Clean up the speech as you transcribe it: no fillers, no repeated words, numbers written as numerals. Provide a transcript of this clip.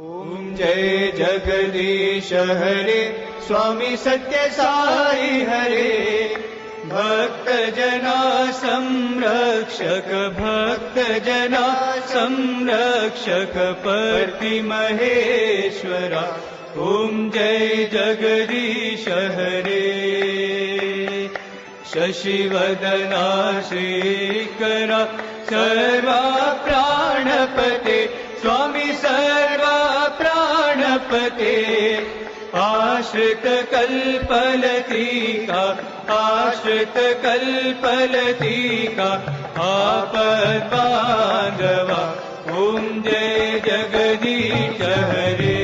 ओम जय जगदीश हरे स्वामी सत्य साई हरे भक्त जना संरक्षक भक्त जना संरक्षक पति महेश्वरा ओम जय जगदीश हरे शशिवदना श्रीकरा सर्वा प्राणपते स्वामी सर्वा प्राणपते आश्रित कल्पलतिका आश्रित कल्पलतिका आपद बांधवा ओम जय जगदीश हरे